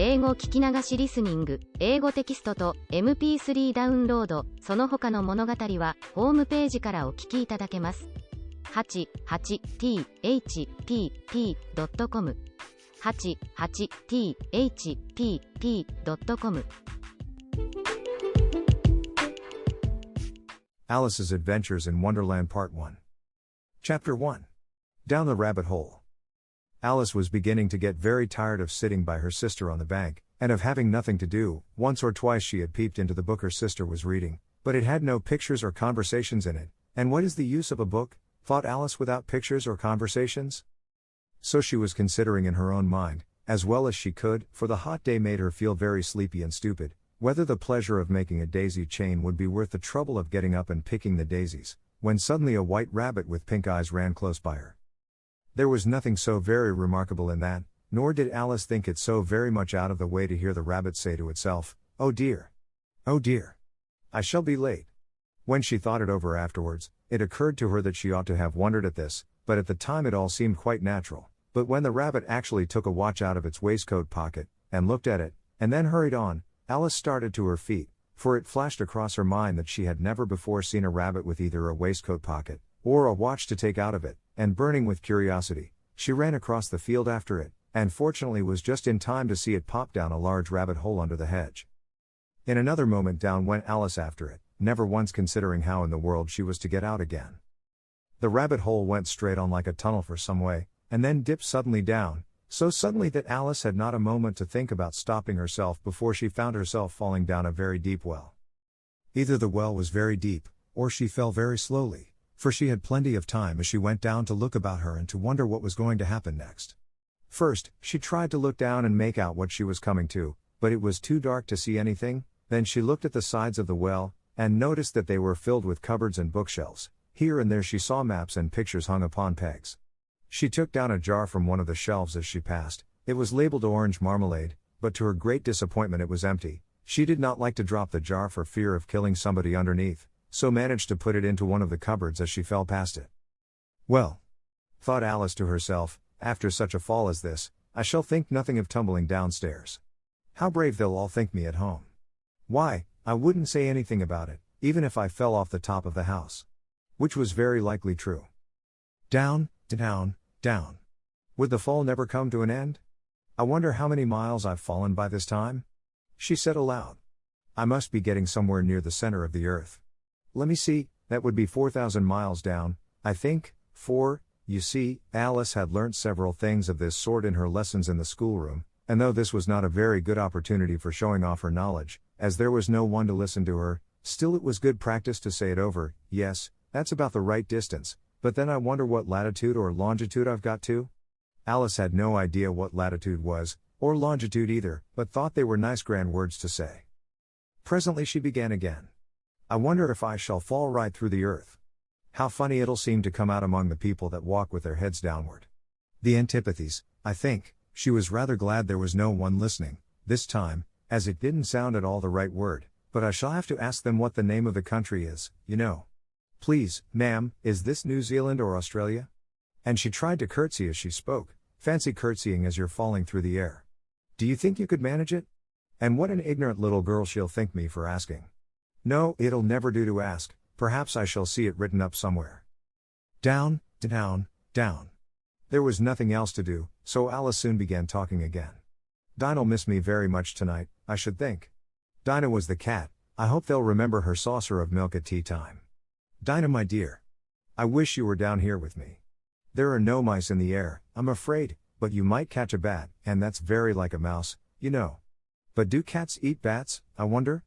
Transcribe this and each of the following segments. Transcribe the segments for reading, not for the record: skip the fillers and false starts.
英語聞き流しリスニング、英語テキストと MP3 ダウンロード、その他の物語はホームページからお聞きいただけます。88thpp.com 88thpp.com Alice's Adventures in Wonderland Part 1. Chapter 1. Down the Rabbit Hole. Alice was beginning to get very tired of sitting by her sister on the bank, and of having nothing to do. Once or twice she had peeped into the book her sister was reading, but it had no pictures or conversations in it, and what is the use of a book, thought Alice, without pictures or conversations? So she was considering in her own mind, as well as she could, for the hot day made her feel very sleepy and stupid, whether the pleasure of making a daisy chain would be worth the trouble of getting up and picking the daisies, when suddenly a white rabbit with pink eyes ran close by her. There was nothing so very remarkable in that, nor did Alice think it so very much out of the way to hear the rabbit say to itself, "Oh dear! Oh dear! I shall be late." When she thought it over afterwards, it occurred to her that she ought to have wondered at this, but at the time it all seemed quite natural. But when the rabbit actually took a watch out of its waistcoat pocket, and looked at it, and then hurried on, Alice started to her feet, for it flashed across her mind that she had never before seen a rabbit with either a waistcoat pocket, or a watch to take out of it, and burning with curiosity, she ran across the field after it, and fortunately was just in time to see it pop down a large rabbit hole under the hedge. In another moment down went Alice after it, never once considering how in the world she was to get out again. The rabbit hole went straight on like a tunnel for some way, and then dipped suddenly down, so suddenly that Alice had not a moment to think about stopping herself before she found herself falling down a very deep well. Either the well was very deep, or she fell very slowly, for she had plenty of time as she went down to look about her and to wonder what was going to happen next. First, she tried to look down and make out what she was coming to, but it was too dark to see anything. Then she looked at the sides of the well, and noticed that they were filled with cupboards and bookshelves. Here and there she saw maps and pictures hung upon pegs. She took down a jar from one of the shelves as she passed. It was labeled orange marmalade, but to her great disappointment it was empty. She did not like to drop the jar for fear of killing somebody underneath, so managed to put it into one of the cupboards as she fell past it. "Well," thought Alice to herself, "after such a fall as this, I shall think nothing of tumbling downstairs. How brave they'll all think me at home. Why, I wouldn't say anything about it, even if I fell off the top of the house." Which was very likely true. Down, down, down. Would the fall never come to an end? "I wonder how many miles I've fallen by this time?" she said aloud. "I must be getting somewhere near the center of the earth. Let me see, that would be 4,000 miles down, I think, for, you see, Alice had learnt several things of this sort in her lessons in the schoolroom, and though this was not a very good opportunity for showing off her knowledge, as there was no one to listen to her, still it was good practice to say it over. "Yes, that's about the right distance, but then I wonder what latitude or longitude I've got to?" Alice had no idea what latitude was, or longitude either, but thought they were nice grand words to say. Presently she began again. "I wonder if I shall fall right through the earth. How funny it'll seem to come out among the people that walk with their heads downward. The antipathies, I think." She was rather glad there was no one listening, this time, as it didn't sound at all the right word, "but I shall have to ask them what the name of the country is, you know. Please, ma'am, is this New Zealand or Australia?" And she tried to curtsy as she spoke. Fancy curtsying as you're falling through the air. "Do you think you could manage it? And what an ignorant little girl she'll think me for asking. No, it'll never do to ask, perhaps I shall see it written up somewhere." Down, down, down. There was nothing else to do, so Alice soon began talking again. "Dinah'll miss me very much tonight, I should think. Dinah was the cat. I hope they'll remember her saucer of milk at tea time. Dinah, my dear. I wish you were down here with me. There are no mice in the air, I'm afraid, but you might catch a bat, and that's very like a mouse, you know. But do cats eat bats, I wonder?"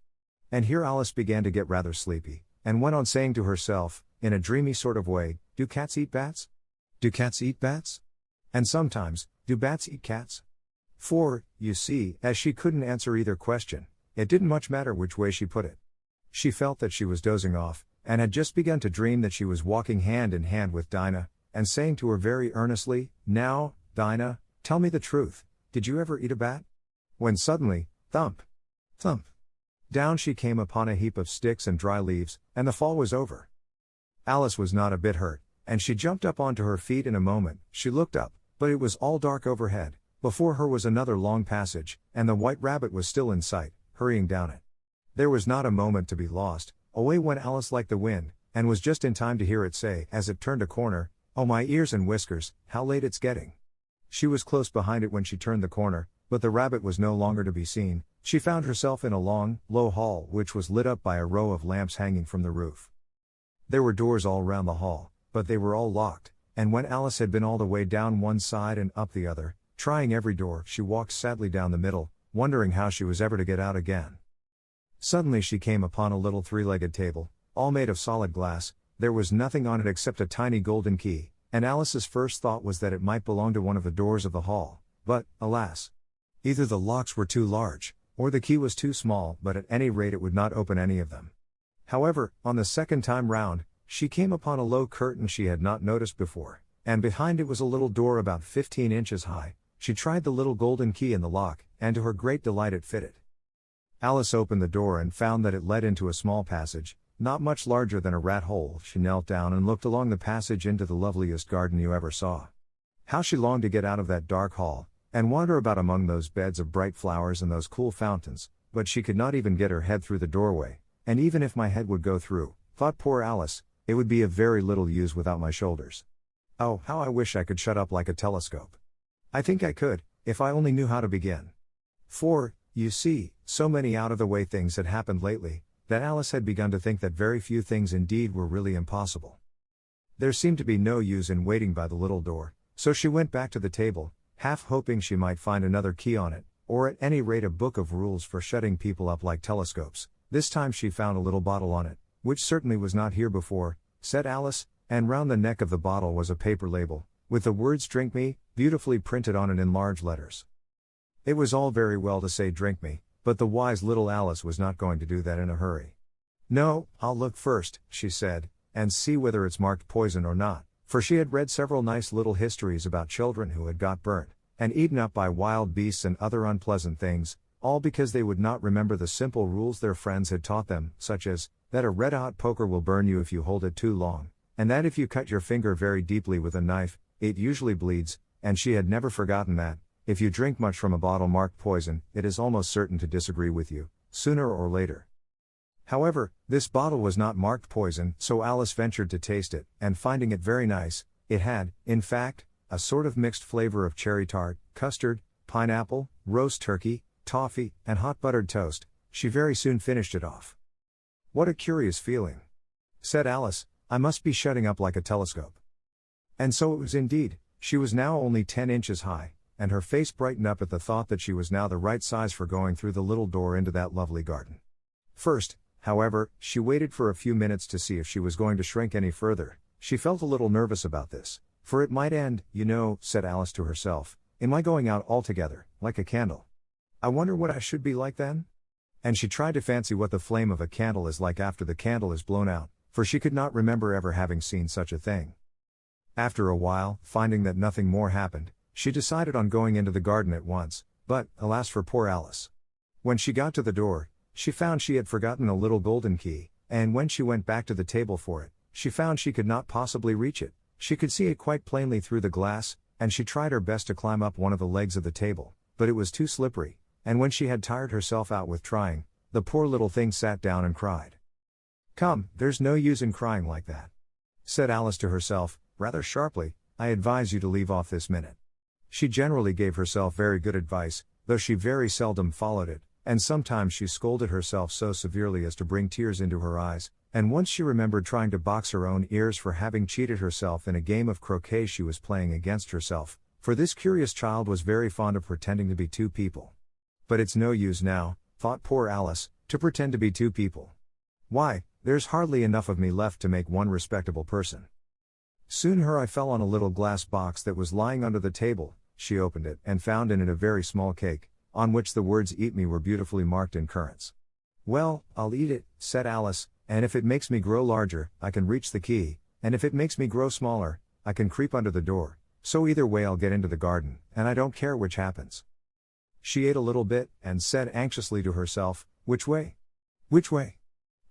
And here Alice began to get rather sleepy, and went on saying to herself, in a dreamy sort of way, "Do cats eat bats? Do cats eat bats? And sometimes, do bats eat cats?" For, you see, as she couldn't answer either question, it didn't much matter which way she put it. She felt that she was dozing off, and had just begun to dream that she was walking hand in hand with Dinah, and saying to her very earnestly, "Now, Dinah, tell me the truth, did you ever eat a bat?" When suddenly, thump, thump, down she came upon a heap of sticks and dry leaves, and the fall was over. Alice was not a bit hurt, and she jumped up onto her feet in a moment. She looked up, but it was all dark overhead, Before her was another long passage, and the white rabbit was still in sight, hurrying down it. There was not a moment to be lost. Away went Alice like the wind, and was just in time to hear it say, as it turned a corner, "Oh my ears and whiskers, how late it's getting." She was close behind it when she turned the corner, but the rabbit was no longer to be seen. She found herself in a long, low hall which was lit up by a row of lamps hanging from the roof. There were doors all round the hall, but they were all locked, and when Alice had been all the way down one side and up the other, trying every door, she walked sadly down the middle, wondering how she was ever to get out again. Suddenly she came upon a little three-legged table, all made of solid glass. There was nothing on it except a tiny golden key, and Alice's first thought was that it might belong to one of the doors of the hall, but, alas! Either the locks were too large, or the key was too small, but at any rate it would not open any of them. However, on the second time round, she came upon a low curtain she had not noticed before, and behind it was a little door about 15 inches high. She tried the little golden key in the lock, and to her great delight it fitted. Alice opened the door and found that it led into a small passage, not much larger than a rat hole. She knelt down and looked along the passage into the loveliest garden you ever saw. How she longed to get out of that dark hall, and wander about among those beds of bright flowers and those cool fountains, but she could not even get her head through the doorway, and even if my head would go through, thought poor Alice, it would be of very little use without my shoulders. Oh, how I wish I could shut up like a telescope. I think I could, if I only knew how to begin. For, you see, so many out-of-the-way things had happened lately, that Alice had begun to think that very few things indeed were really impossible. There seemed to be no use in waiting by the little door, so she went back to the table, half hoping she might find another key on it, or at any rate a book of rules for shutting people up like telescopes. This time she found a little bottle on it, which certainly was not here before, said Alice, and round the neck of the bottle was a paper label, with the words "Drink Me," beautifully printed on it in large letters. It was all very well to say "Drink me," but the wise little Alice was not going to do that in a hurry. "No, I'll look first," she said, "and see whether it's marked poison or not," for she had read several nice little histories about children who had got burnt, and eaten up by wild beasts and other unpleasant things, all because they would not remember the simple rules their friends had taught them, such as, that a red-hot poker will burn you if you hold it too long, and that if you cut your finger very deeply with a knife, it usually bleeds, and she had never forgotten that, if you drink much from a bottle marked poison, it is almost certain to disagree with you, sooner or later. However, this bottle was not marked poison, so Alice ventured to taste it, and finding it very nice, it had, in fact, a sort of mixed flavor of cherry tart, custard, pineapple, roast turkey, toffee, and hot buttered toast. She very soon finished it off. "What a curious feeling," said Alice, "I must be shutting up like a telescope." And so it was indeed. She was now only 10 inches high, and her face brightened up at the thought that she was now the right size for going through the little door into that lovely garden. First, however, she waited for a few minutes to see if she was going to shrink any further. She felt a little nervous about this, for it might end, you know, said Alice to herself, in my going out altogether, like a candle. I wonder what I should be like then? And she tried to fancy what the flame of a candle is like after the candle is blown out, for she could not remember ever having seen such a thing. After a while, finding that nothing more happened, she decided on going into the garden at once, but, alas for poor Alice. When she got to the door, she found she had forgotten a little golden key, and when she went back to the table for it, she found she could not possibly reach it. She could see it quite plainly through the glass, and she tried her best to climb up one of the legs of the table, but it was too slippery, and when she had tired herself out with trying, the poor little thing sat down and cried. "Come, there's no use in crying like that," said Alice to herself, rather sharply. "I advise you to leave off this minute." She generally gave herself very good advice, though she very seldom followed it, and sometimes she scolded herself so severely as to bring tears into her eyes, and once she remembered trying to box her own ears for having cheated herself in a game of croquet she was playing against herself, for this curious child was very fond of pretending to be two people. But it's no use now, thought poor Alice, to pretend to be two people. Why, there's hardly enough of me left to make one respectable person. Soon her eye fell on a little glass box that was lying under the table. She opened it and found in it a very small cake, on which the words "Eat me" were beautifully marked in currants. "Well, I'll eat it," said Alice, "and if it makes me grow larger, I can reach the key, and if it makes me grow smaller, I can creep under the door, so either way I'll get into the garden, and I don't care which happens." She ate a little bit, and said anxiously to herself, "Which way? Which way?"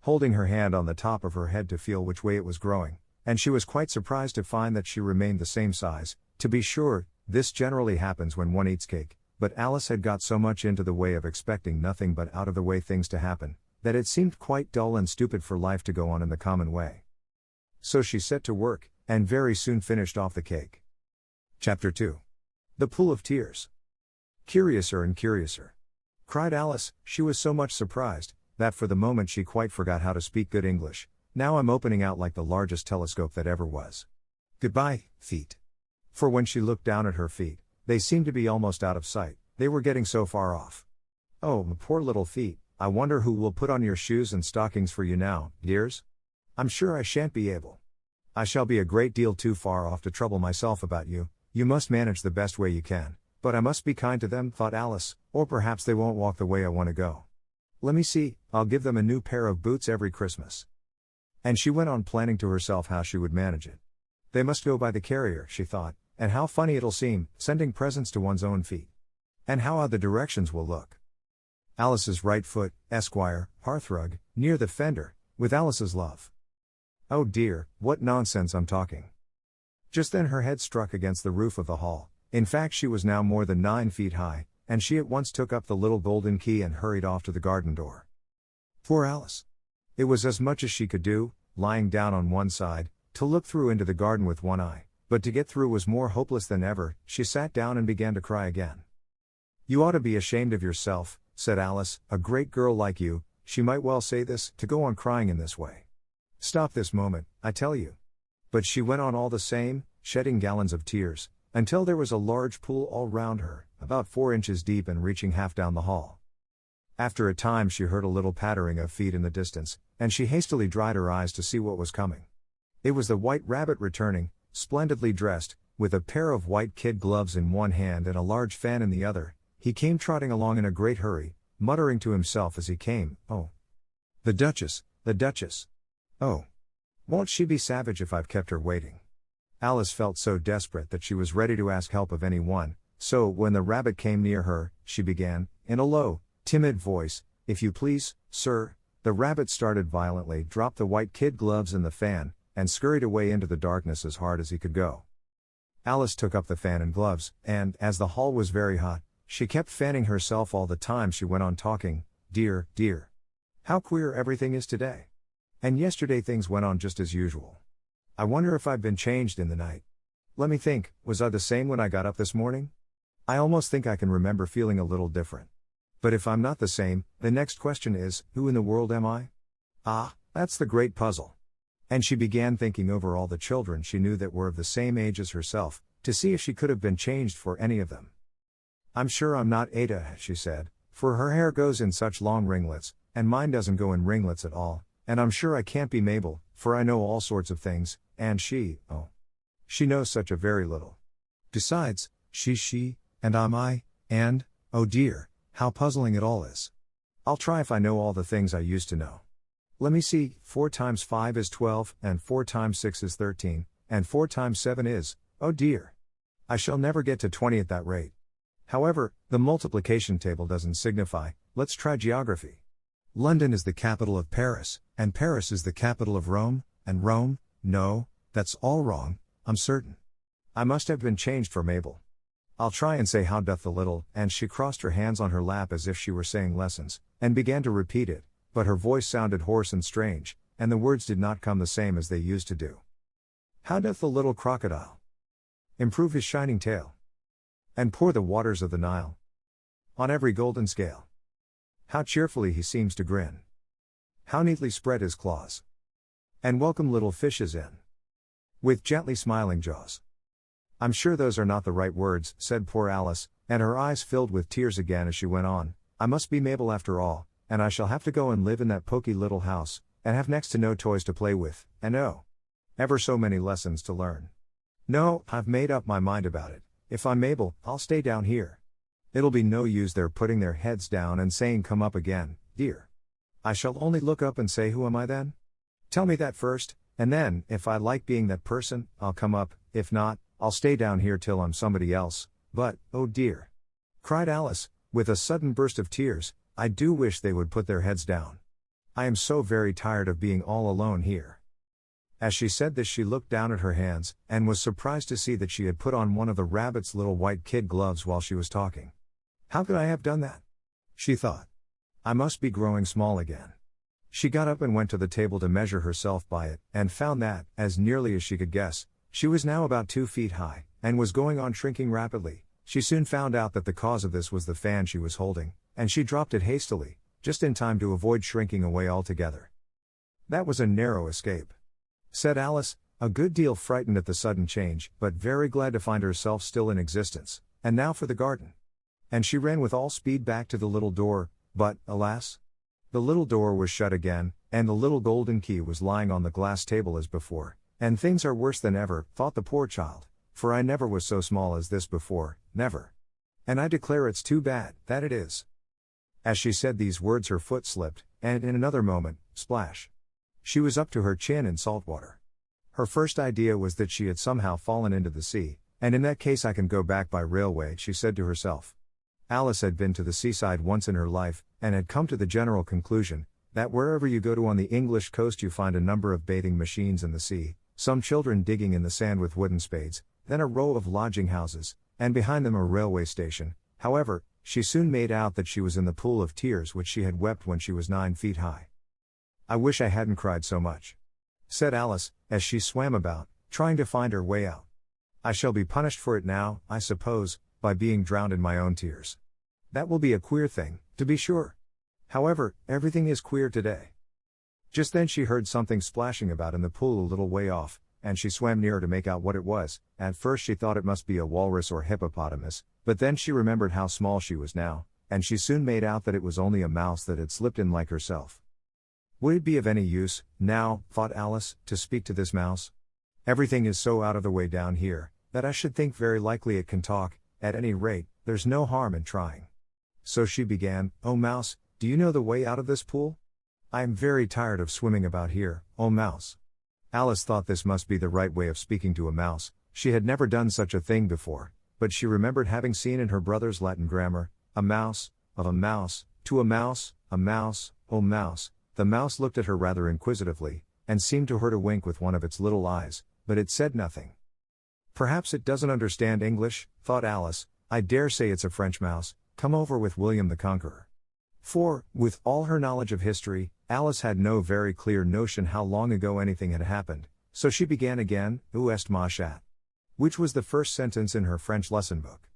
holding her hand on the top of her head to feel which way it was growing, and she was quite surprised to find that she remained the same size. To be sure, This generally happens when one eats cake, but Alice had got so much into the way of expecting nothing but out of the way things to happen, that it seemed quite dull and stupid for life to go on in the common way. So she set to work, and very soon finished off the cake. Chapter 2. The Pool of Tears. Curiouser and curiouser, cried Alice. She was so much surprised, that for the moment she quite forgot how to speak good English. Now I'm opening out like the largest telescope that ever was. Goodbye, feet. For when she looked down at her feet, they seemed to be almost out of sight, they were getting so far off. Oh, poor little feet, I wonder who will put on your shoes and stockings for you now, dears? I'm sure I shan't be able. I shall be a great deal too far off to trouble myself about you. You must manage the best way you can, but I must be kind to them, thought Alice, or perhaps they won't walk the way I want to go. Let me see, I'll give them a new pair of boots every Christmas. And she went on planning to herself how she would manage it. They must go by the carrier, she thought, and how funny it'll seem, sending presents to one's own feet. And how odd the directions will look. Alice's right foot, Esquire, hearthrug, near the fender, with Alice's love. Oh dear, what nonsense I'm talking. Just then her head struck against the roof of the hall. In fact, she was now more than 9 feet high, and she at once took up the little golden key and hurried off to the garden door. Poor Alice! It was as much as she could do, lying down on one side, to look through into the garden with one eye, but to get through was more hopeless than ever. She sat down and began to cry again. You ought to be ashamed of yourself, said Alice, a great girl like you, she might well say this, to go on crying in this way. Stop this moment, I tell you. But she went on all the same, shedding gallons of tears, until there was a large pool all round her, about 4 inches deep and reaching half down the hall. After a time she heard a little pattering of feet in the distance, and she hastily dried her eyes to see what was coming. It was the White Rabbit returning, splendidly dressed, with a pair of white kid gloves in one hand and a large fan in the other. He came trotting along in a great hurry, muttering to himself as he came, "Oh, the Duchess, the Duchess. Oh, won't she be savage if I've kept her waiting?" Alice felt so desperate that she was ready to ask help of any one, so when the rabbit came near her, she began, in a low, timid voice, "If you please, sir." The rabbit started violently, dropped the white kid gloves and the fan, and scurried away into the darkness as hard as he could go. Alice took up the fan and gloves, and, as the hall was very hot, she kept fanning herself all the time she went on talking, "Dear, dear. How queer everything is today. And yesterday things went on just as usual. I wonder if I've been changed in the night. Let me think, was I the same when I got up this morning? I almost think I can remember feeling a little different. But if I'm not the same, the next question is, who in the world am I? Ah, that's the great puzzle." And she began thinking over all the children she knew that were of the same age as herself, to see if she could have been changed for any of them. "I'm sure I'm not Ada," she said, "for her hair goes in such long ringlets, and mine doesn't go in ringlets at all, and I'm sure I can't be Mabel, for I know all sorts of things, and she knows such a very little. Besides, she's she, and I'm I, and, oh dear, how puzzling it all is. I'll try if I know all the things I used to know. Let me see, 4 times 5 is 12, and 4 times 6 is 13, and 4 times 7 is, oh dear. I shall never get to 20 at that rate. However, the multiplication table doesn't signify, let's try geography. London is the capital of Paris, and Paris is the capital of Rome, and Rome, no, that's all wrong, I'm certain. I must have been changed for Mabel. I'll try and say how doth the little," and she crossed her hands on her lap as if she were saying lessons, and began to repeat it, but her voice sounded hoarse and strange, and the words did not come the same as they used to do. "How doth the little crocodile improve his shining tail, and pour the waters of the Nile on every golden scale? How cheerfully he seems to grin, how neatly spread his claws, and welcome little fishes in, with gently smiling jaws." "I'm sure those are not the right words," said poor Alice, and her eyes filled with tears again as she went on. "I must be Mabel after all, and I shall have to go and live in that poky little house, and have next to no toys to play with, and ever so many lessons to learn. No, I've made up my mind about it. If I'm Mabel, I'll stay down here. It'll be no use their putting their heads down and saying come up again, dear. I shall only look up and say who am I then? Tell me that first, and then, if I like being that person, I'll come up, if not, I'll stay down here till I'm somebody else, but, oh dear," cried Alice, with a sudden burst of tears, "I do wish they would put their heads down. I am so very tired of being all alone here." As she said this, she looked down at her hands, and was surprised to see that she had put on one of the rabbit's little white kid gloves while she was talking. How could I have done that? She thought. I must be growing small again. She got up and went to the table to measure herself by it, and found that, as nearly as she could guess, she was now about 2 feet high, and was going on shrinking rapidly. She soon found out that the cause of this was the fan she was holding, and she dropped it hastily, just in time to avoid shrinking away altogether. That was a narrow escape, said Alice, a good deal frightened at the sudden change, but very glad to find herself still in existence. And now for the garden. And she ran with all speed back to the little door, but, alas, the little door was shut again, and the little golden key was lying on the glass table as before. And things are worse than ever, thought the poor child, for I never was so small as this before, never. And I declare it's too bad, that it is. As she said these words her foot slipped, and in another moment, splash. She was up to her chin in salt water. Her first idea was that she had somehow fallen into the sea, and in that case I can go back by railway, she said to herself. Alice had been to the seaside once in her life, and had come to the general conclusion, that wherever you go to on the English coast you find a number of bathing machines in the sea, some children digging in the sand with wooden spades, then a row of lodging houses, and behind them a railway station. However, she soon made out that she was in the pool of tears which she had wept when she was 9 feet high. I wish I hadn't cried so much, said Alice, as she swam about, trying to find her way out. I shall be punished for it now, I suppose, by being drowned in my own tears. That will be a queer thing, to be sure. However, everything is queer today. Just then she heard something splashing about in the pool a little way off, and she swam nearer to make out what it was. At first she thought it must be a walrus or hippopotamus, but then she remembered how small she was now, and she soon made out that it was only a mouse that had slipped in like herself. Would it be of any use, now, thought Alice, to speak to this mouse? Everything is so out of the way down here, that I should think very likely it can talk. At any rate, there's no harm in trying. So she began, Oh mouse, do you know the way out of this pool? I am very tired of swimming about here, oh mouse. Alice thought this must be the right way of speaking to a mouse. She had never done such a thing before, but she remembered having seen in her brother's Latin grammar, a mouse, of a mouse, to a mouse, oh mouse. The mouse looked at her rather inquisitively, and seemed to her to wink with one of its little eyes, but it said nothing. Perhaps it doesn't understand English, thought Alice. I dare say it's a French mouse, come over with William the Conqueror. For, with all her knowledge of history, Alice had no very clear notion how long ago anything had happened, so she began again, Où est ma chat? Which was the first sentence in her French lesson book.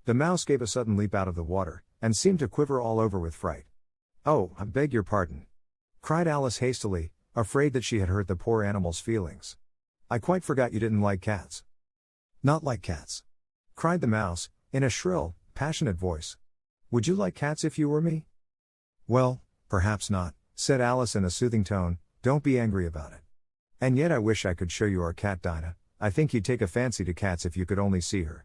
The mouse gave a sudden leap out of the water, and seemed to quiver all over with fright. Oh, I beg your pardon, cried Alice hastily, afraid that she had hurt the poor animal's feelings. I quite forgot you didn't like cats. Not like cats, cried the mouse, in a shrill, passionate voice. Would you like cats if you were me? Well, perhaps not, said Alice in a soothing tone, don't be angry about it. And yet I wish I could show you our cat Dinah. I think you'd take a fancy to cats if you could only see her.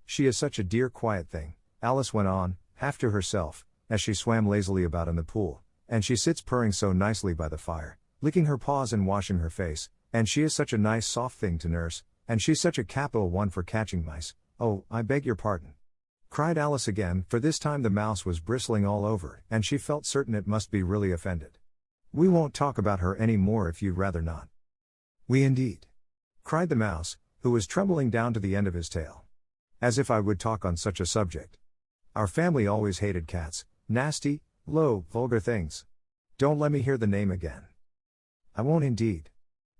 She is such a dear quiet thing, Alice went on, half to herself, as she swam lazily about in the pool, and she sits purring so nicely by the fire, licking her paws and washing her face, and she is such a nice soft thing to nurse, and she's such a capital one for catching mice. Oh, I beg your pardon, cried Alice again, for this time the mouse was bristling all over, and she felt certain it must be really offended. We won't talk about her any more if you'd rather not. We indeed, cried the mouse, who was trembling down to the end of his tail. As if I would talk on such a subject. Our family always hated cats, nasty, low, vulgar things. Don't let me hear the name again. I won't indeed,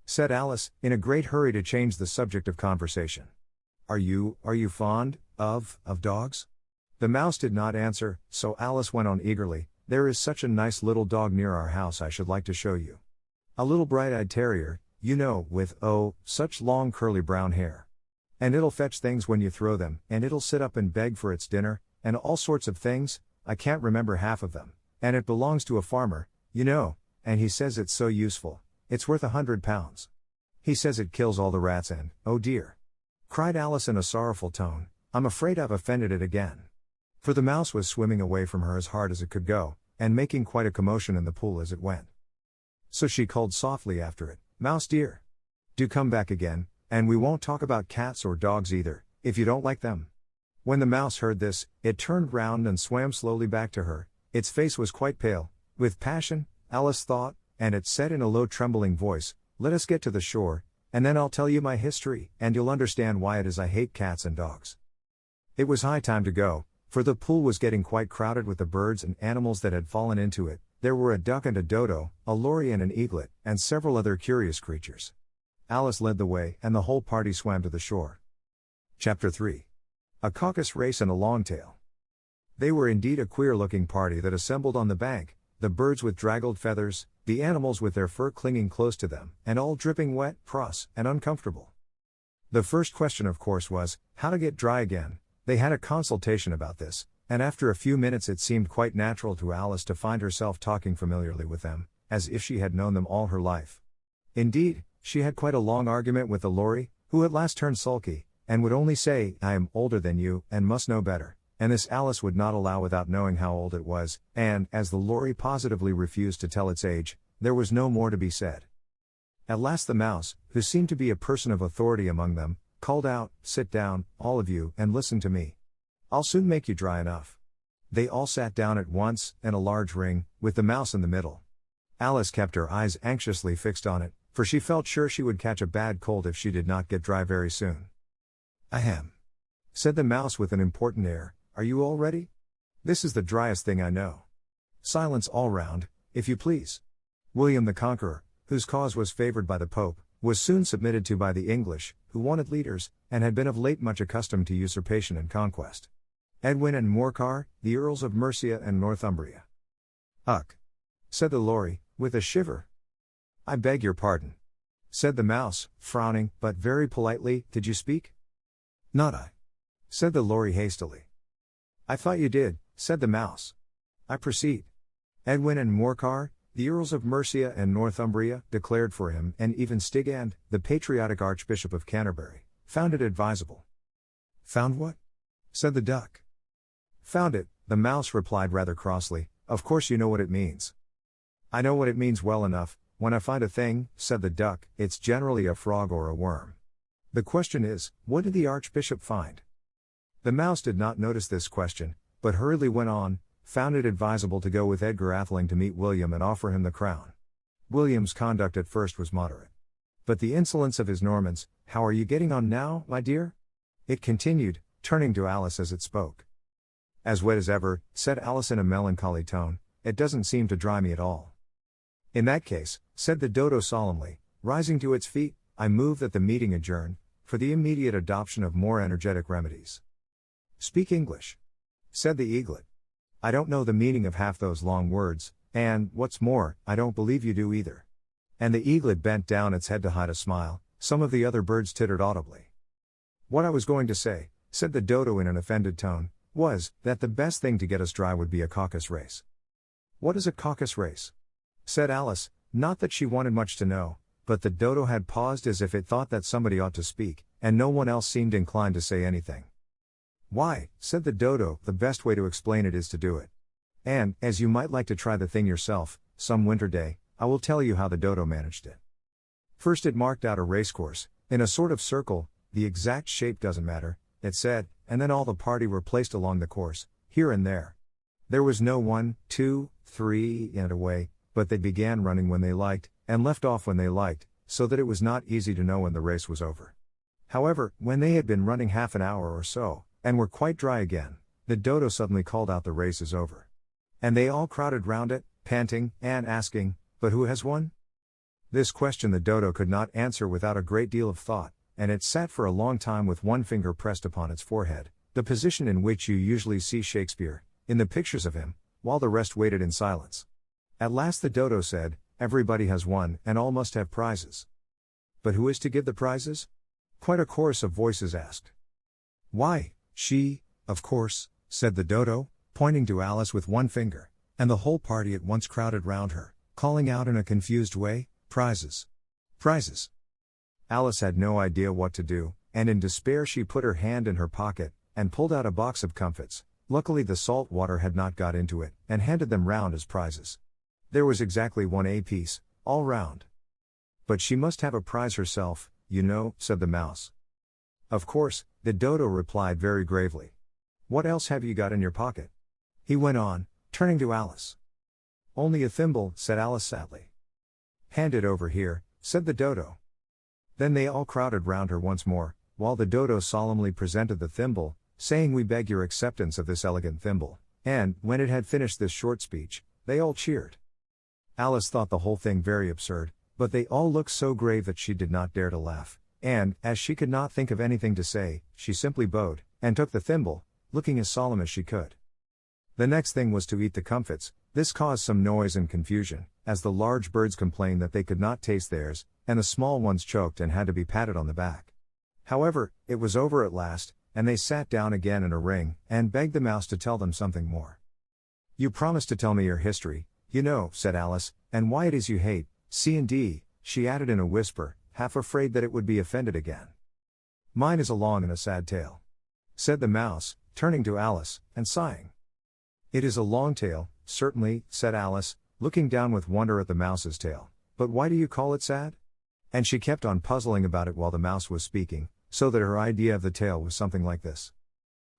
said Alice, in a great hurry to change the subject of conversation. Are you fond of dogs? The mouse did not answer, so Alice went on eagerly, There is such a nice little dog near our house I should like to show you. A little bright-eyed terrier, you know, with, oh, such long curly brown hair. And it'll fetch things when you throw them, and it'll sit up and beg for its dinner, and all sorts of things, I can't remember half of them, and it belongs to a farmer, you know, and he says it's so useful, it's worth £100. He says it kills all the rats and, oh dear, cried Alice in a sorrowful tone, I'm afraid I've offended it again. For the mouse was swimming away from her as hard as it could go, and making quite a commotion in the pool as it went. So she called softly after it, Mouse dear, do come back again, and we won't talk about cats or dogs either, if you don't like them. When the mouse heard this, it turned round and swam slowly back to her. Its face was quite pale, with passion, Alice thought, and it said in a low trembling voice, Let us get to the shore, and then I'll tell you my history, and you'll understand why it is I hate cats and dogs. It was high time to go, for the pool was getting quite crowded with the birds and animals that had fallen into it. There were a duck and a dodo, a lory and an eaglet, and several other curious creatures. Alice led the way, and the whole party swam to the shore. Chapter 3. A caucus race and a longtail. They were indeed a queer-looking party that assembled on the bank, the birds with draggled feathers, the animals with their fur clinging close to them, and all dripping wet, cross, and uncomfortable. The first question of course was, how to get dry again. They had a consultation about this, and after a few minutes it seemed quite natural to Alice to find herself talking familiarly with them, as if she had known them all her life. Indeed, she had quite a long argument with the lory, who at last turned sulky, and would only say, I am older than you, and must know better, and this Alice would not allow without knowing how old it was, and, as the lory positively refused to tell its age, there was no more to be said. At last the mouse, who seemed to be a person of authority among them, called out, Sit down, all of you, and listen to me. I'll soon make you dry enough. They all sat down at once, in a large ring, with the mouse in the middle. Alice kept her eyes anxiously fixed on it, for she felt sure she would catch a bad cold if she did not get dry very soon. Ahem, said the mouse with an important air, are you all ready? This is the driest thing I know. Silence all round, if you please. William the Conqueror, whose cause was favored by the Pope, was soon submitted to by the English, who wanted leaders, and had been of late much accustomed to usurpation and conquest. Edwin and Morcar, the Earls of Mercia and Northumbria. Ugh, said the lory, with a shiver. I beg your pardon, said the mouse, frowning, but very politely, did you speak? Not I, said the lory hastily. I thought you did, said the mouse. I proceed. Edwin and Morcar, the Earls of Mercia and Northumbria, declared for him, and even Stigand, the patriotic Archbishop of Canterbury, found it advisable. Found what? Said the duck. Found it, the mouse replied rather crossly, of course you know what it means. I know what it means well enough. When I find a thing, said the duck, it's generally a frog or a worm. The question is, what did the Archbishop find? The mouse did not notice this question, but hurriedly went on, found it advisable to go with Edgar Atheling to meet William and offer him the crown. William's conduct at first was moderate. But the insolence of his Normans, how are you getting on now, my dear? It continued, turning to Alice as it spoke. As wet as ever, said Alice in a melancholy tone, it doesn't seem to dry me at all. In that case, said the dodo solemnly, rising to its feet, I move that the meeting adjourn, for the immediate adoption of more energetic remedies. Speak English, said the eaglet. I don't know the meaning of half those long words, and, what's more, I don't believe you do either. And the eaglet bent down its head to hide a smile. Some of the other birds tittered audibly. What I was going to say, said the dodo in an offended tone, was, that the best thing to get us dry would be a caucus race. What is a caucus race? Said Alice, not that she wanted much to know, but the dodo had paused as if it thought that somebody ought to speak, and no one else seemed inclined to say anything. Why, said the dodo, the best way to explain it is to do it. And, as you might like to try the thing yourself, some winter day, I will tell you how the dodo managed it. First it marked out a racecourse, in a sort of circle, the exact shape doesn't matter, it said, and then all the party were placed along the course, here and there. There was no 1, 2, 3, and away, but they began running when they liked, and left off when they liked, so that it was not easy to know when the race was over. However, when they had been running half an hour or so, and were quite dry again, the dodo suddenly called out the race is over. And they all crowded round it, panting, and asking, but who has won? This question the dodo could not answer without a great deal of thought, and it sat for a long time with one finger pressed upon its forehead, the position in which you usually see Shakespeare, in the pictures of him, while the rest waited in silence. At last the dodo said, everybody has won, and all must have prizes. But who is to give the prizes? Quite a chorus of voices asked. Why, she, of course, said the dodo, pointing to Alice with one finger, and the whole party at once crowded round her, calling out in a confused way, prizes. Prizes. Alice had no idea what to do, and in despair she put her hand in her pocket, and pulled out a box of comfits. Luckily the salt water had not got into it, and handed them round as prizes. There was exactly 1 apiece, all round. But she must have a prize herself, you know, said the mouse. Of course, the dodo replied very gravely. What else have you got in your pocket? He went on, turning to Alice. Only a thimble, said Alice sadly. Hand it over here, said the dodo. Then they all crowded round her once more, while the dodo solemnly presented the thimble, saying, "We beg your acceptance of this elegant thimble," and, when it had finished this short speech, they all cheered. Alice thought the whole thing very absurd, but they all looked so grave that she did not dare to laugh, and, as she could not think of anything to say, she simply bowed, and took the thimble, looking as solemn as she could. The next thing was to eat the comfits. This caused some noise and confusion, as the large birds complained that they could not taste theirs, and the small ones choked and had to be patted on the back. However, it was over at last, and they sat down again in a ring, and begged the mouse to tell them something more. "You promised to tell me your history, you know," said Alice, "and why it is you hate C&D, she added in a whisper, half afraid that it would be offended again. "Mine is a long and a sad tale," said the mouse, turning to Alice, and sighing. "It is a long tale, certainly," said Alice, looking down with wonder at the mouse's tail, "but why do you call it sad?" And she kept on puzzling about it while the mouse was speaking, so that her idea of the tale was something like this.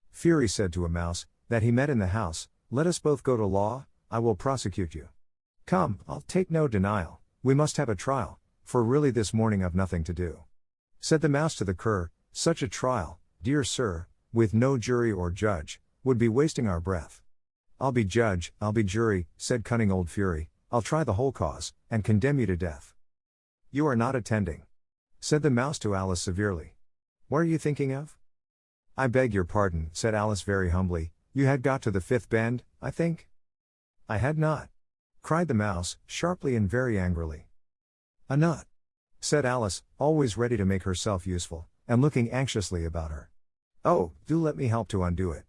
Fury said to a mouse, that he met in the house, "Let us both go to law, I will prosecute you. Come, I'll take no denial, we must have a trial, for really this morning I've nothing to do." Said the mouse to the cur, "Such a trial, dear sir, with no jury or judge, would be wasting our breath." "I'll be judge, I'll be jury," said cunning old Fury, "I'll try the whole cause, and condemn you to death." "You are not attending," said the mouse to Alice severely. "What are you thinking of?" "I beg your pardon," said Alice very humbly, "you had got to the fifth bend, I think?" "I had not," cried the mouse, sharply and very angrily. "A nut," said Alice, always ready to make herself useful, and looking anxiously about her. "Oh, do let me help to undo it."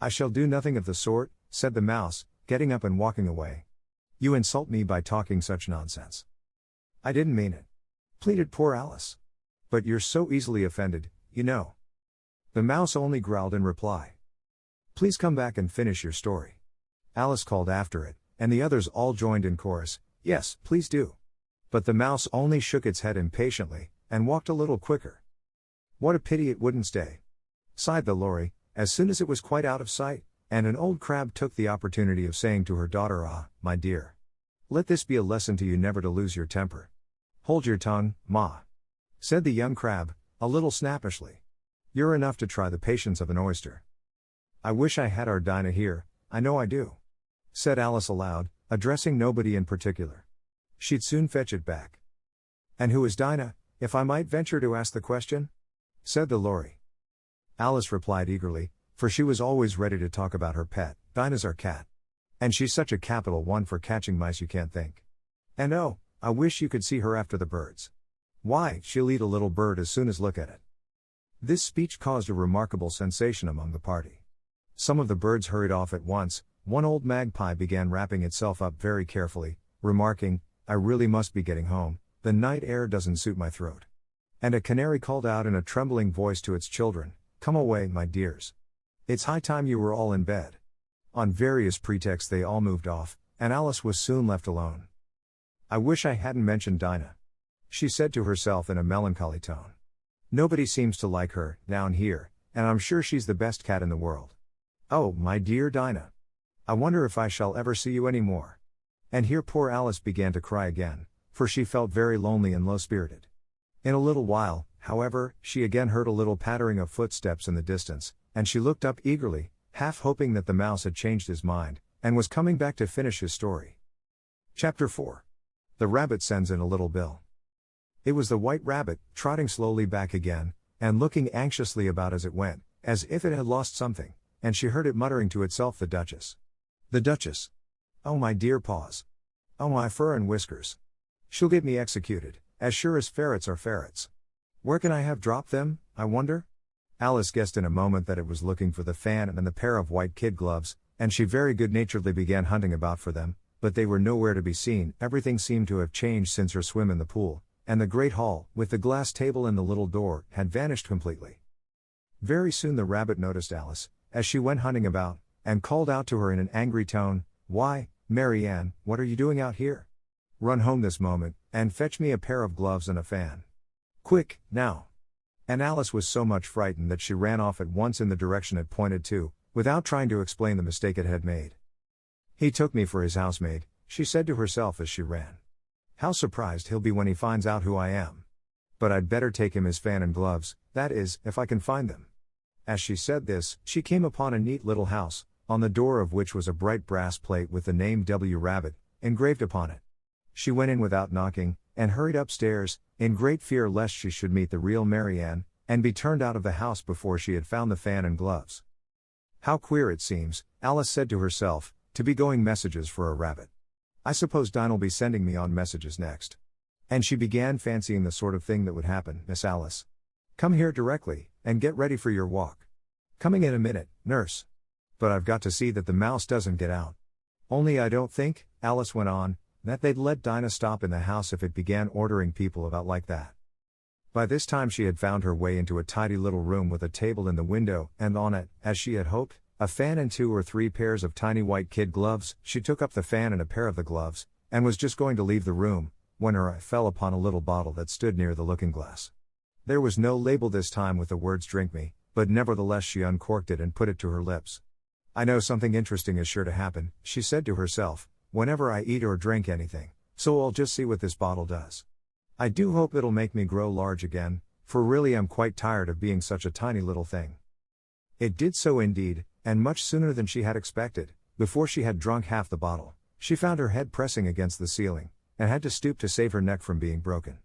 "I shall do nothing of the sort," said the mouse, getting up and walking away. "You insult me by talking such nonsense." "I didn't mean it," pleaded poor Alice. "But you're so easily offended, you know." The mouse only growled in reply. "Please come back and finish your story." Alice called after it, and the others all joined in chorus, "Yes, please do." But the mouse only shook its head impatiently, and walked a little quicker. "What a pity it wouldn't stay," sighed the lory, as soon as it was quite out of sight, and an old crab took the opportunity of saying to her daughter, "Ah, my dear, let this be a lesson to you never to lose your temper." "Hold your tongue, ma," said the young crab, a little snappishly. "You're enough to try the patience of an oyster." "I wish I had our Dinah here, I know I do," said Alice aloud, addressing nobody in particular. "She'd soon fetch it back." "And who is Dinah, if I might venture to ask the question?" said the lory. Alice replied eagerly, for she was always ready to talk about her pet. "Dinah's our cat. And she's such a capital one for catching mice you can't think. And oh, I wish you could see her after the birds. Why, she'll eat a little bird as soon as look at it." This speech caused a remarkable sensation among the party. Some of the birds hurried off at once. One old magpie began wrapping itself up very carefully, remarking, "I really must be getting home, the night air doesn't suit my throat." And a canary called out in a trembling voice to its children, "Come away, my dears. It's high time you were all in bed." On various pretexts they all moved off, and Alice was soon left alone. "I wish I hadn't mentioned Dinah," she said to herself in a melancholy tone. "Nobody seems to like her, down here, and I'm sure she's the best cat in the world. Oh, my dear Dinah! I wonder if I shall ever see you any more." And here poor Alice began to cry again, for she felt very lonely and low-spirited. In a little while, however, she again heard a little pattering of footsteps in the distance, and she looked up eagerly, half hoping that the mouse had changed his mind, and was coming back to finish his story. Chapter 4. The Rabbit Sends in a Little Bill. It was the White Rabbit, trotting slowly back again, and looking anxiously about as it went, as if it had lost something, and she heard it muttering to itself, "The Duchess. The Duchess. Oh my dear paws. Oh my fur and whiskers. She'll get me executed, as sure as ferrets are ferrets. Where can I have dropped them, I wonder?" Alice guessed in a moment that it was looking for the fan and the pair of white kid gloves, and she very good-naturedly began hunting about for them, but they were nowhere to be seen. Everything seemed to have changed since her swim in the pool, and the great hall, with the glass table and the little door, had vanished completely. Very soon the rabbit noticed Alice, as she went hunting about, and called out to her in an angry tone, "Why, Mary Ann, what are you doing out here? Run home this moment, and fetch me a pair of gloves and a fan. Quick, now!" And Alice was so much frightened that she ran off at once in the direction it pointed to, without trying to explain the mistake it had made. "He took me for his housemaid," she said to herself as she ran. How surprised he'll be when he finds out who I am. But I'd better take him his fan and gloves, that is, if I can find them. As she said this, she came upon a neat little house, on the door of which was a bright brass plate with the name W. Rabbit engraved upon it. She went in without knocking, and hurried upstairs, in great fear lest she should meet the real Marianne, and be turned out of the house before she had found the fan and gloves. How queer it seems, Alice said to herself, to be going messages for a rabbit. I suppose Dinah'll be sending me on messages next. And she began fancying the sort of thing that would happen. Miss Alice, come here directly, and get ready for your walk. Coming in a minute, nurse. But I've got to see that the mouse doesn't get out. Only I don't think, Alice went on, that they'd let Dinah stop in the house if it began ordering people about like that. By this time she had found her way into a tidy little room with a table in the window, and on it, as she had hoped, a fan and 2 or 3 pairs of tiny white kid gloves. She took up the fan and a pair of the gloves, and was just going to leave the room, when her eye fell upon a little bottle that stood near the looking-glass. There was no label this time with the words "Drink me," but nevertheless she uncorked it and put it to her lips. I know something interesting is sure to happen, she said to herself, whenever I eat or drink anything, so I'll just see what this bottle does. I do hope it'll make me grow large again, for really I'm quite tired of being such a tiny little thing. It did so indeed, and much sooner than she had expected. Before she had drunk half the bottle, she found her head pressing against the ceiling, and had to stoop to save her neck from being broken.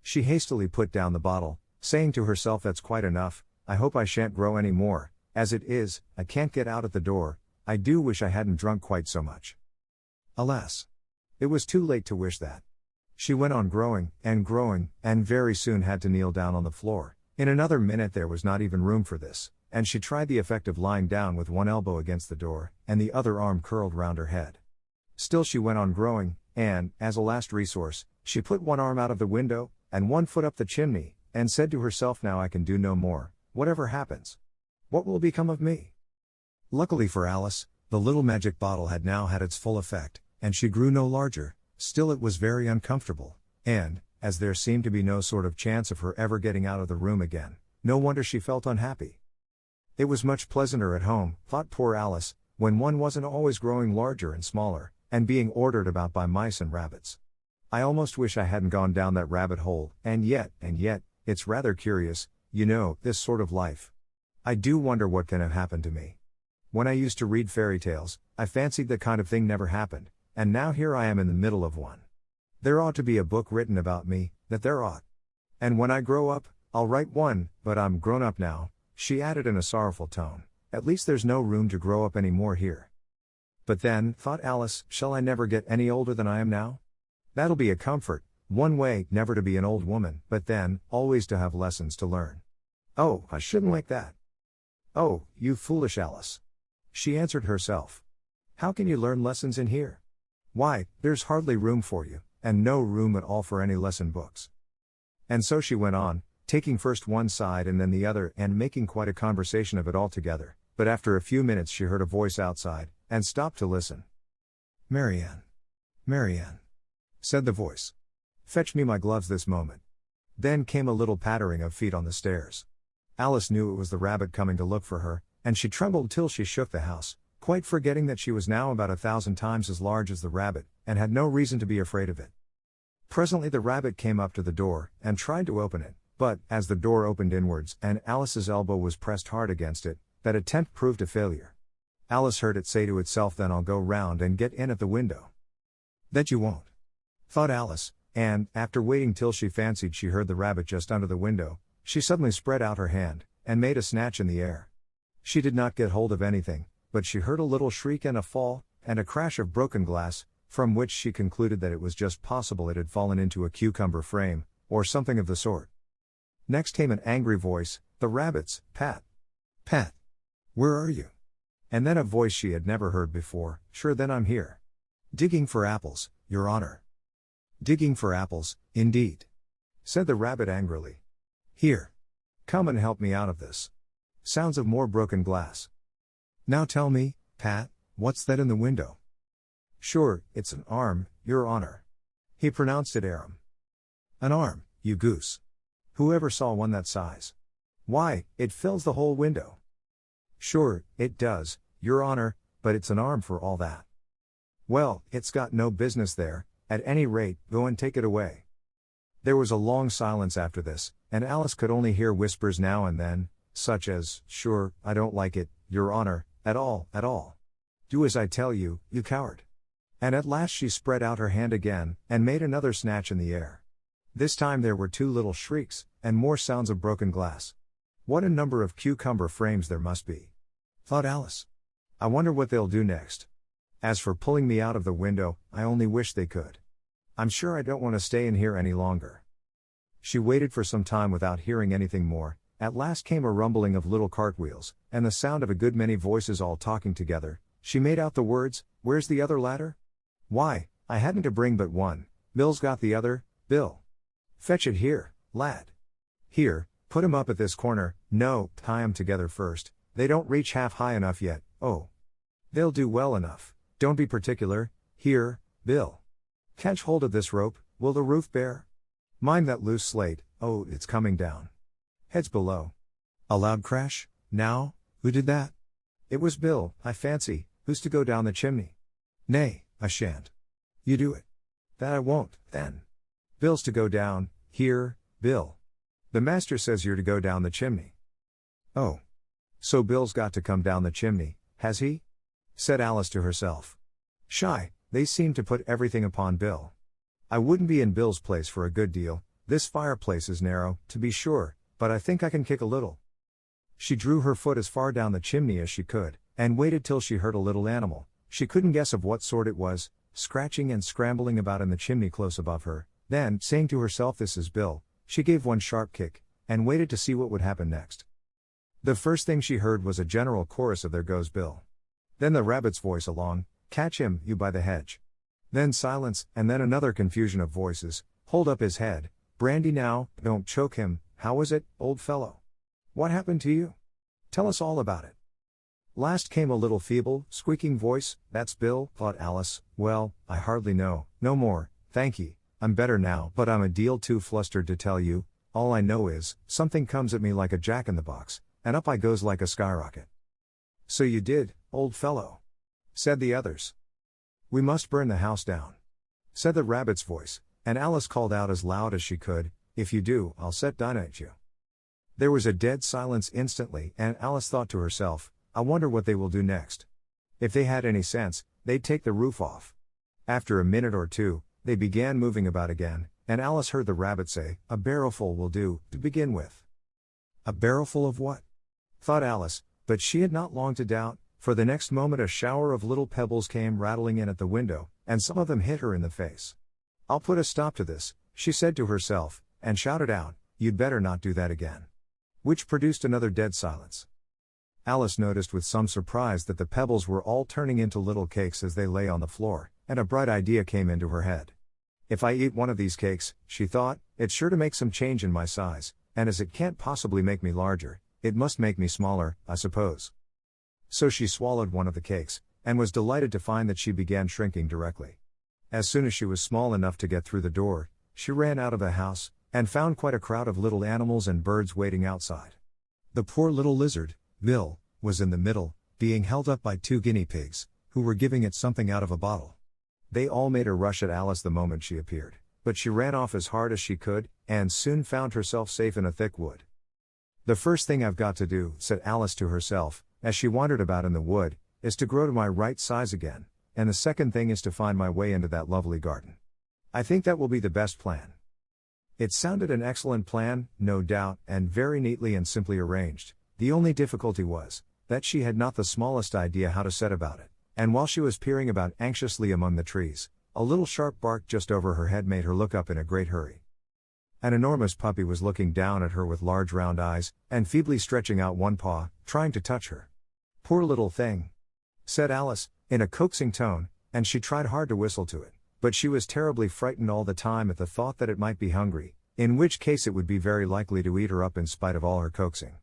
She hastily put down the bottle, saying to herself, that's quite enough, I hope I shan't grow any more, as it is, I can't get out at the door, I do wish I hadn't drunk quite so much. Alas! It was too late to wish that. She went on growing, and very soon had to kneel down on the floor. In another minute there was not even room for this, and she tried the effect of lying down with one elbow against the door, and the other arm curled round her head. Still she went on growing, and, as a last resource, she put one arm out of the window, and one foot up the chimney, and said to herself, now I can do no more, whatever happens. What will become of me? Luckily for Alice, the little magic bottle had now had its full effect, and she grew no larger. Still it was very uncomfortable, and, as there seemed to be no sort of chance of her ever getting out of the room again, no wonder she felt unhappy. It was much pleasanter at home, thought poor Alice, when one wasn't always growing larger and smaller, and being ordered about by mice and rabbits. I almost wish I hadn't gone down that rabbit hole, and yet, it's rather curious, you know, this sort of life. I do wonder what can have happened to me. When I used to read fairy tales, I fancied that kind of thing never happened. And now here I am in the middle of one. There ought to be a book written about me, that there ought. And when I grow up, I'll write one, but I'm grown up now, she added in a sorrowful tone. At least there's no room to grow up any more here. But then, thought Alice, shall I never get any older than I am now? That'll be a comfort, one way, never to be an old woman, but then, always to have lessons to learn. Oh, I shouldn't like that. Oh, you foolish Alice. She answered herself. How can you learn lessons in here? Why, there's hardly room for you, and no room at all for any lesson books. And so she went on, taking first one side and then the other, and making quite a conversation of it altogether, but after a few minutes she heard a voice outside, and stopped to listen. Marianne, said the voice. Fetch me my gloves this moment. Then came a little pattering of feet on the stairs. Alice knew it was the rabbit coming to look for her, and she trembled till she shook the house, quite forgetting that she was now about 1,000 times as large as the rabbit, and had no reason to be afraid of it. Presently the rabbit came up to the door, and tried to open it, but, as the door opened inwards, and Alice's elbow was pressed hard against it, that attempt proved a failure. Alice heard it say to itself, then I'll go round and get in at the window. That you won't, thought Alice, and, after waiting till she fancied she heard the rabbit just under the window, she suddenly spread out her hand, and made a snatch in the air. She did not get hold of anything, but she heard a little shriek and a fall, and a crash of broken glass, from which she concluded that it was just possible it had fallen into a cucumber frame, or something of the sort. Next came an angry voice, the rabbit's, Pat. Pat. Where are you? And then a voice she had never heard before, sure then I'm here. Digging for apples, Your Honor. Digging for apples, indeed, said the rabbit angrily. Here. Come and help me out of this. Sounds of more broken glass. Now tell me, Pat, what's that in the window? Sure, it's an arm, Your Honor. He pronounced it arum. An arm, you goose. Whoever saw one that size? Why, it fills the whole window. Sure, it does, Your Honor, but it's an arm for all that. Well, it's got no business there, At any rate, go and take it away. There was a long silence after this, and Alice could only hear whispers now and then, such as, "Sure, I don't like it, Your Honor, at all, at all. Do as I tell you, you coward." And at last she spread out her hand again, and made another snatch in the air. This time there were 2 little shrieks, and more sounds of broken glass. What a number of cucumber frames there must be, thought Alice. I wonder what they'll do next. As for pulling me out of the window, I only wish they could. I'm sure I don't want to stay in here any longer. She waited for some time without hearing anything more. At last came a rumbling of little cartwheels, and the sound of a good many voices all talking together. She made out the words, "Where's the other ladder? Why, I hadn't to bring but one. Bill's got the other, Bill. Fetch it here, lad. Here, put 'em up at this corner. No, tie 'em together first. They don't reach half high enough yet. Oh, they'll do well enough. Don't be particular. Here, Bill. Catch hold of this rope. Will the roof bear? Mind that loose slate. Oh, it's coming down. Heads below." A loud crash. Now, who did that? It was Bill, I fancy. Who's to go down the chimney? Nay, I shan't. You do it. That I won't, then. Bill's to go down. Here, Bill. The master says you're to go down the chimney. Oh. So Bill's got to come down the chimney, has he? Said Alice to herself. Shy, they seem to put everything upon Bill. I wouldn't be in Bill's place for a good deal. This fireplace is narrow, to be sure, but I think I can kick a little. She drew her foot as far down the chimney as she could, and waited till she heard a little animal, she couldn't guess of what sort it was, scratching and scrambling about in the chimney close above her. Then, saying to herself, "This is Bill," she gave one sharp kick, and waited to see what would happen next. The first thing she heard was a general chorus of "There goes Bill." Then the rabbit's voice along, "Catch him, you by the hedge." Then silence, and then another confusion of voices, "Hold up his head, brandy now, don't choke him, how was it, old fellow? What happened to you? Tell us all about it." Last came a little feeble, squeaking voice, "That's Bill," thought Alice. "Well, I hardly know, no more, thank ye, I'm better now, but I'm a deal too flustered to tell you. All I know is, something comes at me like a jack-in-the-box, and up I goes like a skyrocket." "So you did, old fellow," said the others. "We must burn the house down," said the rabbit's voice, and Alice called out as loud as she could, "If you do, I'll set dynamite you." There was a dead silence instantly, and Alice thought to herself, "I wonder what they will do next. If they had any sense, they'd take the roof off." After a minute or two, they began moving about again, and Alice heard the rabbit say, "A barrowful will do, to begin with." A barrowful of what? Thought Alice, but she had not long to doubt, for the next moment a shower of little pebbles came rattling in at the window, and some of them hit her in the face. "I'll put a stop to this," she said to herself, and shouted out, "You'd better not do that again." Which produced another dead silence. Alice noticed with some surprise that the pebbles were all turning into little cakes as they lay on the floor, and a bright idea came into her head. "If I eat one of these cakes," she thought, "it's sure to make some change in my size, and as it can't possibly make me larger, it must make me smaller, I suppose." So she swallowed one of the cakes, and was delighted to find that she began shrinking directly. As soon as she was small enough to get through the door, she ran out of the house, and found quite a crowd of little animals and birds waiting outside. The poor little lizard, Bill, was in the middle, being held up by 2 guinea pigs, who were giving it something out of a bottle. They all made a rush at Alice the moment she appeared, but she ran off as hard as she could, and soon found herself safe in a thick wood. "The first thing I've got to do," said Alice to herself, as she wandered about in the wood, "is to grow to my right size again, and the second thing is to find my way into that lovely garden. I think that will be the best plan." It sounded an excellent plan, no doubt, and very neatly and simply arranged. The only difficulty was, that she had not the smallest idea how to set about it, and while she was peering about anxiously among the trees, a little sharp bark just over her head made her look up in a great hurry. An enormous puppy was looking down at her with large round eyes, and feebly stretching out one paw, trying to touch her. "Poor little thing," said Alice, in a coaxing tone, and she tried hard to whistle to it, but she was terribly frightened all the time at the thought that it might be hungry, in which case it would be very likely to eat her up in spite of all her coaxing.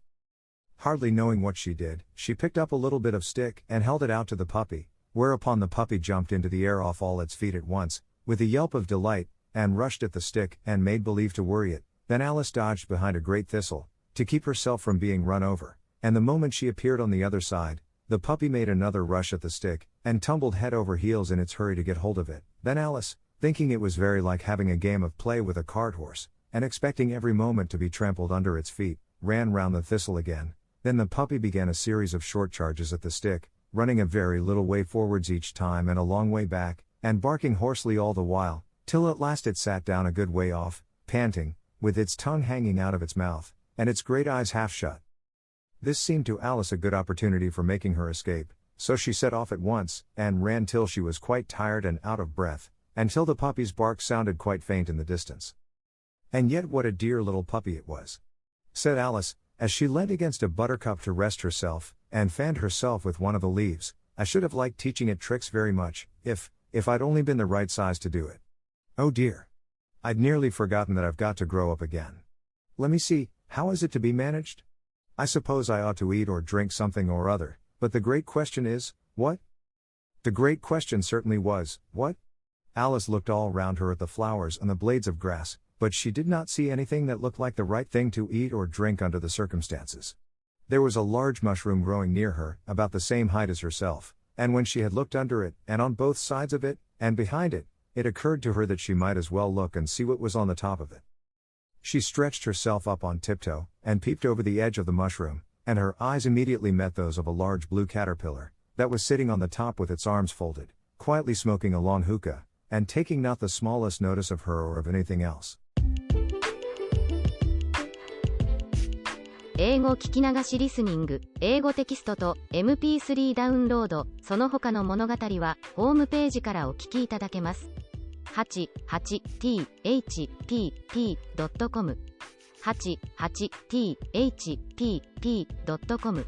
Hardly knowing what she did, she picked up a little bit of stick and held it out to the puppy, whereupon the puppy jumped into the air off all its feet at once, with a yelp of delight, and rushed at the stick and made believe to worry it. Then Alice dodged behind a great thistle, to keep herself from being run over, and the moment she appeared on the other side, the puppy made another rush at the stick, and tumbled head over heels in its hurry to get hold of it. Then Alice, thinking it was very like having a game of play with a cart horse, and expecting every moment to be trampled under its feet, ran round the thistle again. Then the puppy began a series of short charges at the stick, running a very little way forwards each time and a long way back, and barking hoarsely all the while, till at last it sat down a good way off, panting, with its tongue hanging out of its mouth, and its great eyes half shut. This seemed to Alice a good opportunity for making her escape, so she set off at once, and ran till she was quite tired and out of breath, and till the puppy's bark sounded quite faint in the distance. "And yet what a dear little puppy it was," said Alice, as she leant against a buttercup to rest herself, and fanned herself with one of the leaves. "I should have liked teaching it tricks very much, if I'd only been the right size to do it. Oh dear! I'd nearly forgotten that I've got to grow up again. Let me see, how is it to be managed? I suppose I ought to eat or drink something or other, but the great question is, what?" The great question certainly was, what? Alice looked all round her at the flowers and the blades of grass, but she did not see anything that looked like the right thing to eat or drink under the circumstances. There was a large mushroom growing near her, about the same height as herself, and when she had looked under it, and on both sides of it, and behind it, it occurred to her that she might as well look and see what was on the top of it. She stretched herself up on tiptoe, and peeped over the edge of the mushroom, and her eyes immediately met those of a large blue caterpillar, that was sitting on the top with its arms folded, quietly smoking a long hookah, and taking not the smallest notice of her or of anything else. 英語聞き流しリスニング、英語テキストと MP3 ダウンロード、その他の物語はホームページからお聞きいただけます。88thpp.com 88thpp.com